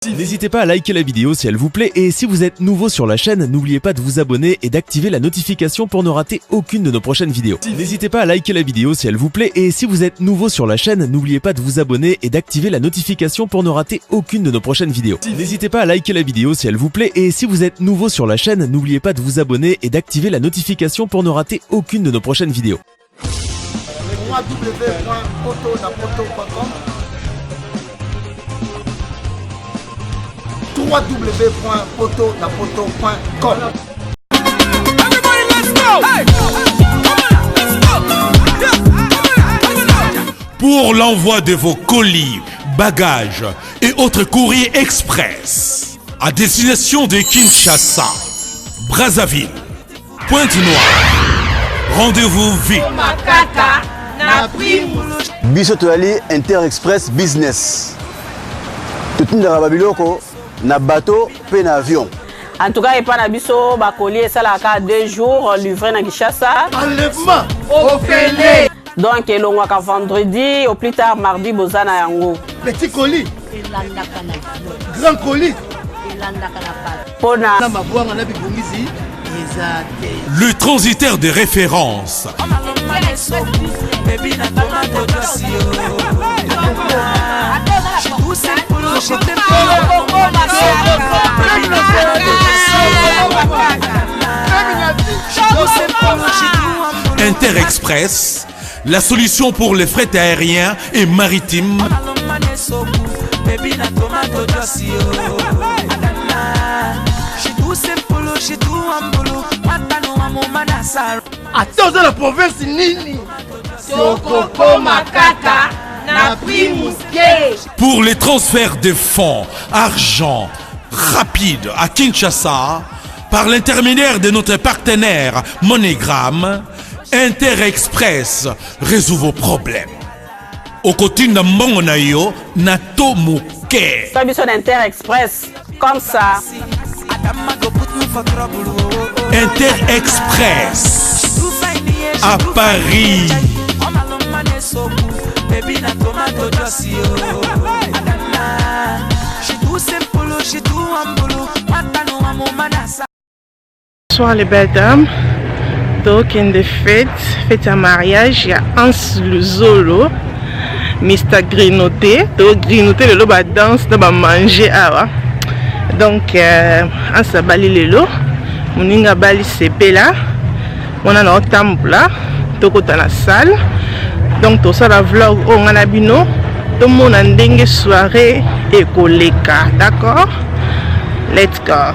N'hésitez pas à liker la vidéo si elle vous plaît et si vous êtes nouveau sur la chaîne, n'oubliez pas de vous abonner et d'activer la notification pour ne rater aucune de nos prochaines vidéos. N'hésitez pas à liker la vidéo si elle vous plaît et si vous êtes nouveau sur la chaîne, n'oubliez pas de vous abonner et d'activer la notification pour ne rater aucune de nos prochaines vidéos. N'hésitez pas à liker la vidéo si elle vous plaît et si vous êtes nouveau sur la chaîne, n'oubliez pas de vous abonner et d'activer la notification pour ne rater aucune de nos prochaines vidéos. www.potonapoto.com. Pour l'envoi de vos colis, bagages et autres courriers express à destination de Kinshasa, Brazzaville, Pointe-Noire, rendez-vous vite. Biso toali Inter Express Business. Tout le monde na bateau pe na avion. En tout cas, il n'y a pas de bakoli, ça la 2 jours livré à Kinshasa. Enlèvement au Félé. Donc, il y a vendredi, au plus tard mardi, Bozana Yango. Petit colis. Grand colis. Le transitaire de référence. Inter Express, la solution pour les frais aériens et maritimes. Attends la province Nini. Pour les transferts de fonds, argent rapide à Kinshasa, par l'intermédiaire de notre partenaire MoneyGram, Inter Express résout vos problèmes. Au côté de Mbongonayo, Nato Mouké. Service d'Inter Express, comme ça. Inter Express à Paris. Bonsoir les belles dames. Donc in the fête à mariage, il y a Hans Luzolo, Mr. Grinoté. Donc Grinoté le loba danse, va manger awa. Donc Hans a bali lelo, moninga bali sepela, on a notre tambula, tokota la salle. Donc tout ça la vlog on a bino, tout le monde a une soirée et koleka, d'accord? Let's go.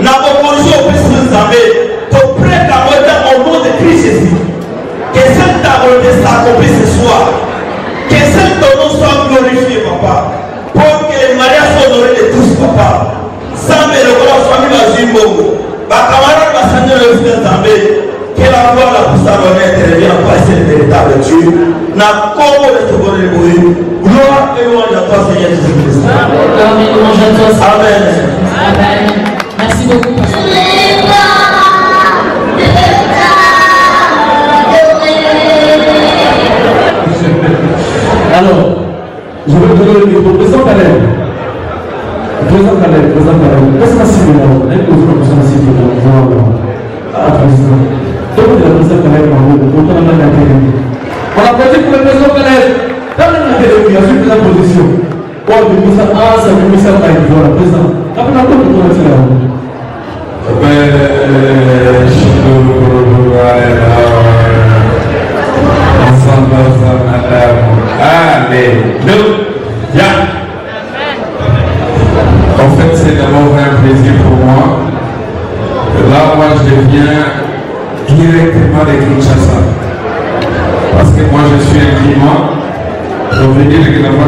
na bokonzi opesi nzambe toprêta moto au nom de Christ Jésus. Que cette volonté s'accomplisse ce soir. Que ton nom soit glorifié, papa. Pour que les mariages soient honorés de tous, papa. Sans le roi famille va Zimbongo. Ma camarade va s'en le fils d'Ambé. Que la gloire, la puissance, l'honneur intervient en face du véritable Dieu. N'a comme le second de Moïse. Gloire et louange à toi, Seigneur Jésus-Christ. Amen. Amen. Merci beaucoup, pasteur. Alors, je vais donner le micro. Président Caleb. Président Caleb. Qu'est-ce que c'est que là? Est-ce que vous avez besoin de ce que vous président. Donc, le président Caleb, on a la télé. On applaudit pour le président Caleb. Dans la télé, il y a une position. Pour le ministère A, c'est le ministère A, voilà, président. Après, on a tout le monde là. Alléluia. En fait, c'est d'abord un plaisir pour moi. Là, moi, je viens directement de Kinshasa. Parce que moi, je suis un climat. Je veux dire que la fois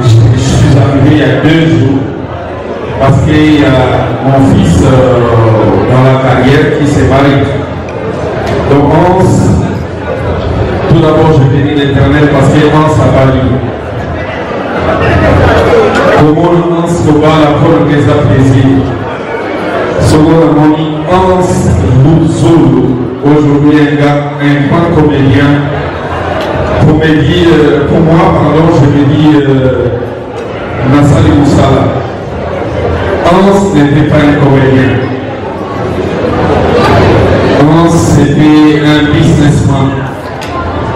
je suis arrivé il y a 2 jours. Parce qu'il y a mon fils dans la carrière qui s'est marié. Donc, tout d'abord, je bénis l'Éternel parce qu'il Hans a parlé. Comment Hans va la forme des plaisir. Selon Hans Zulu, aujourd'hui un grand comédien. Pour moi, pardon, je me dis Nassali Moussala. Hans n'était pas un comédien. Hans c'était un businessman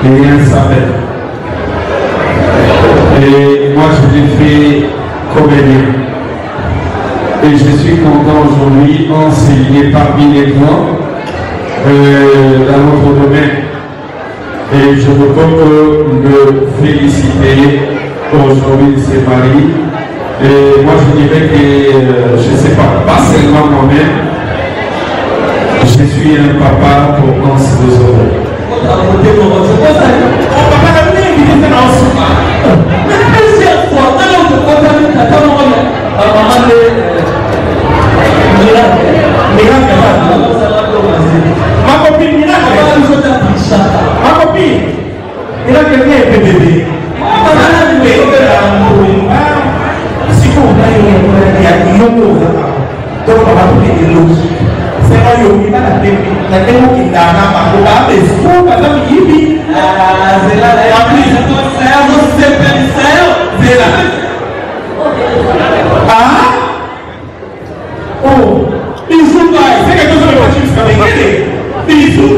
et un savant. Et moi je l'ai fait comédien. Et je suis content aujourd'hui. Hans il est parmi les grands dans notre domaine. Et je ne peux que le féliciter aujourd'hui de ses maris. Et moi je dirais que, je ne sais pas seulement moi-même, je suis un papa pour Hans Lozoro. Ma copine, il a quelqu'un est bébé. Si vous voulez, il y a une autre chose. Donc, on va trouver des logiques. C'est pas yo, il va la télé qui n'a pas mais c'est pour pas ça qui vit. C'est là, la prise, c'est là. Ah? Oh, bisous, c'est quelque chose de facile jusqu'à m'écrire. Bisous,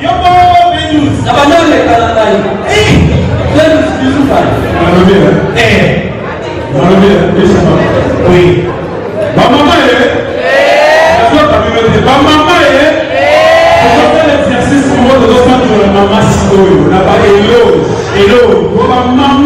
Yobo, Benus. La banane, les calendriers. Bisous, oui. Maman, maman, l'exercice pour moi de maman Sikoyo. Là-bas, hello. Maman, Maman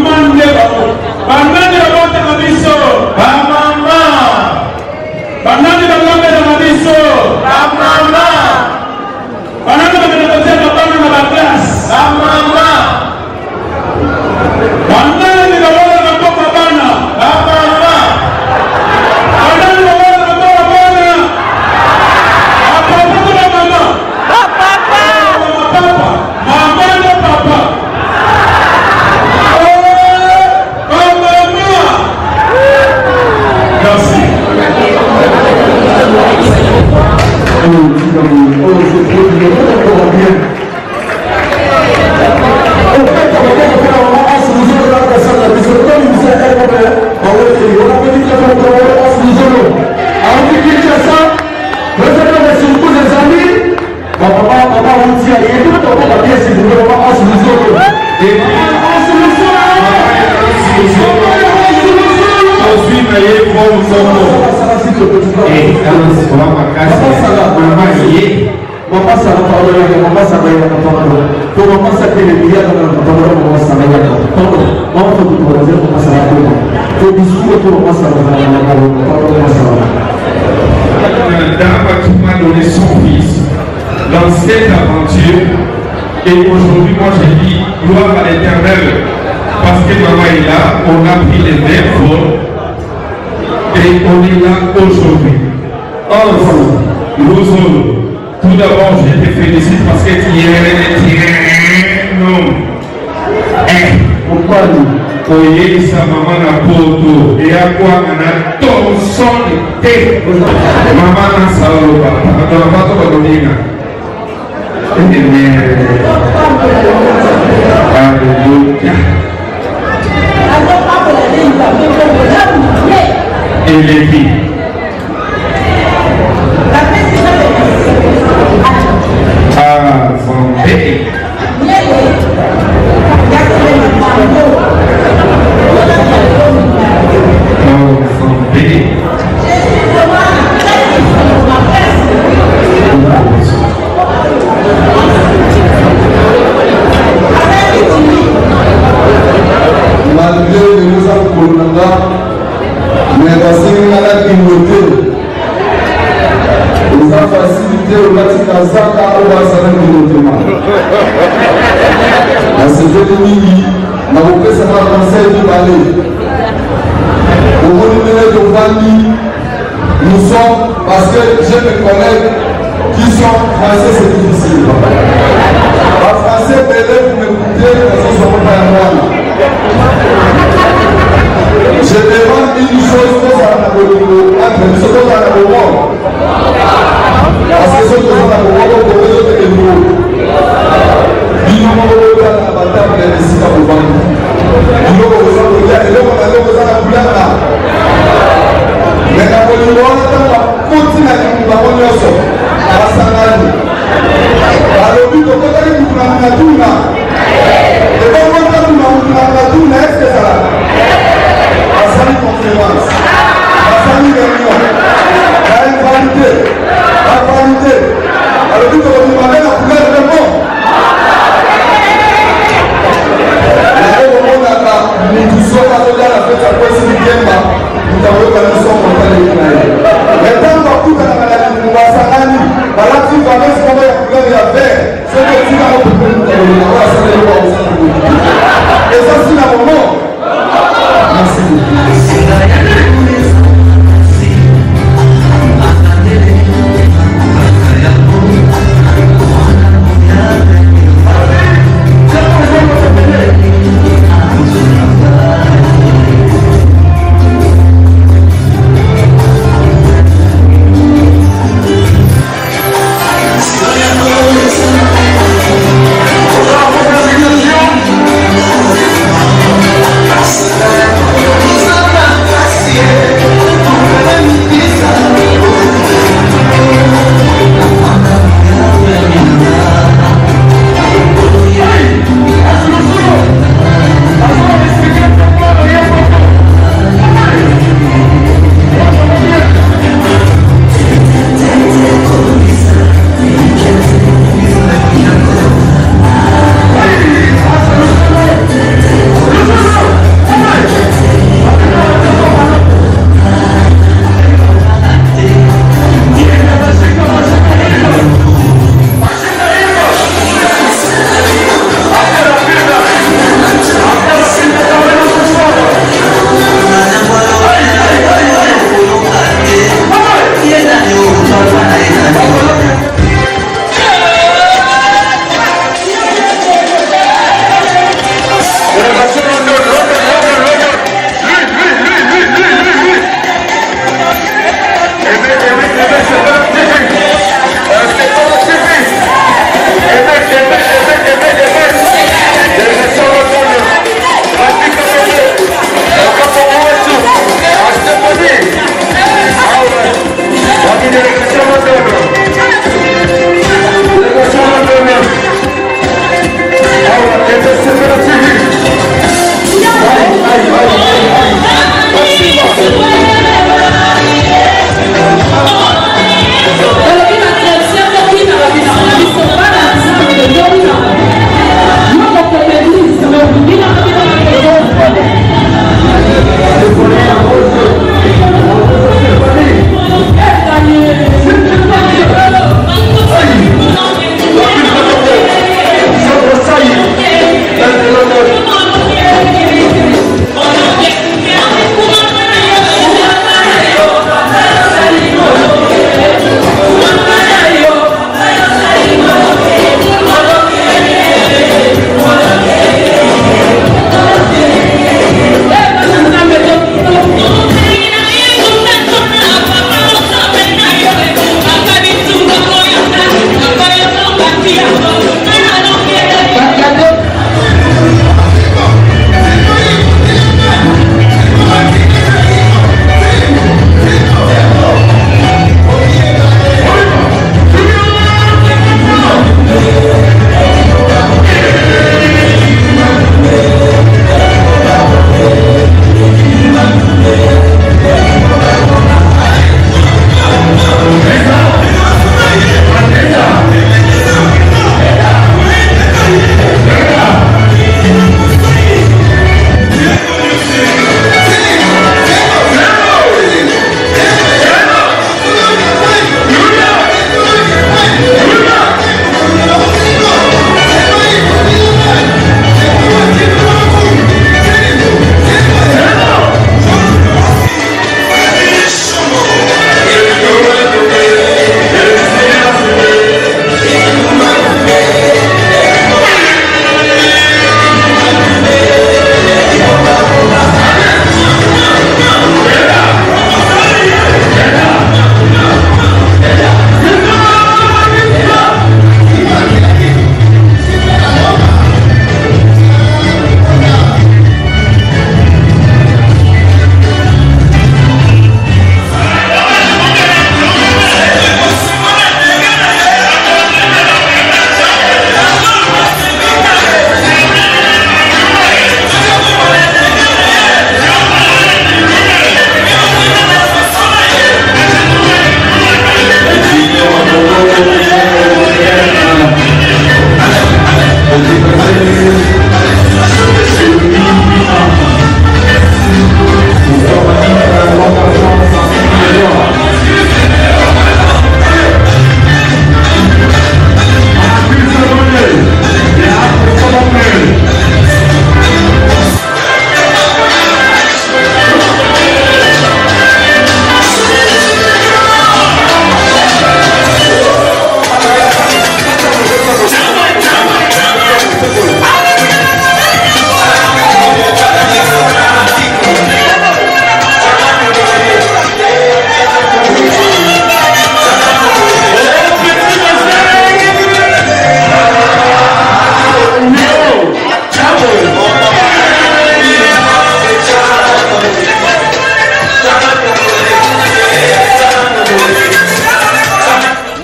moi j'ai dit gloire à l'Éternel parce que maman est là, on a pris les verres et on est là aujourd'hui. Ensemble, Rosolo, tout d'abord je te félicite parce que tu es un homme. Pourquoi nous? Oye sa maman na poto et à quoi on a ton son de maman na saolo papa on va pas te donner. Alléluia. Et les filles. Malgré les nous avons mais parce qu'il y a la communauté, nous avons facilité au Vaticazaka au Vassana communauté. Dans ce jeu de mini, nous avons fait un conseil de balai. Au volume de Vandi, nous sommes, parce que j'ai mes collègues qui sont français, c'est difficile. En français, Bélé, vous m'écoutez, parce que ce n'est pas un moine. Je demande une chose que ça n'a pas de ce que ça n'a pas de parce que ce que ça n'a pas de il nous manque de la bataille de l'Essie à Bouvan. Il nous manque de la bataille. Mais la Bolivie, continue à nous avoir à Sanani. Alors, nous devons faire une tournée. Et quand on a une tournée, est-ce que ça va? Asani conférence, Asani réunion, la invalidé. Alors nous devons demander la couleur de mort. Et au moment où nous sommes à la fête à Kwesi Kemba, nous avons eu la mission pour faire les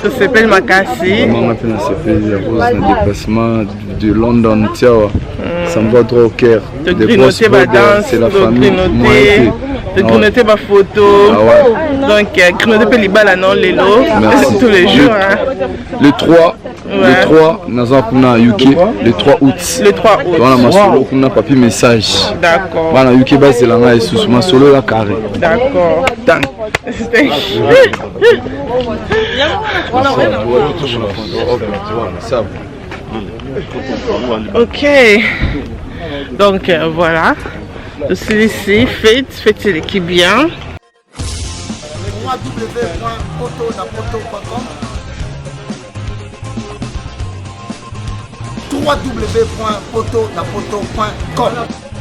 Ça s'appelle Makassi. Maman a fait un déplacement de London, tiens, ça me va trop au cœur. De grignoter ma danse, de grignoter ma photo. Donc, grignoter Pelibala non, Lélo, tous les jours. Le 3, le 3, nous avons UK, le 3 août. Le 3 août. Voilà, ma solo, on a papier message. D'accord. Voilà, UK, c'est la main sous ma solo, la carré. D'accord. Ok. Donc, voilà. Je suis ici, faites l'équipe bien. www.potonapoto.com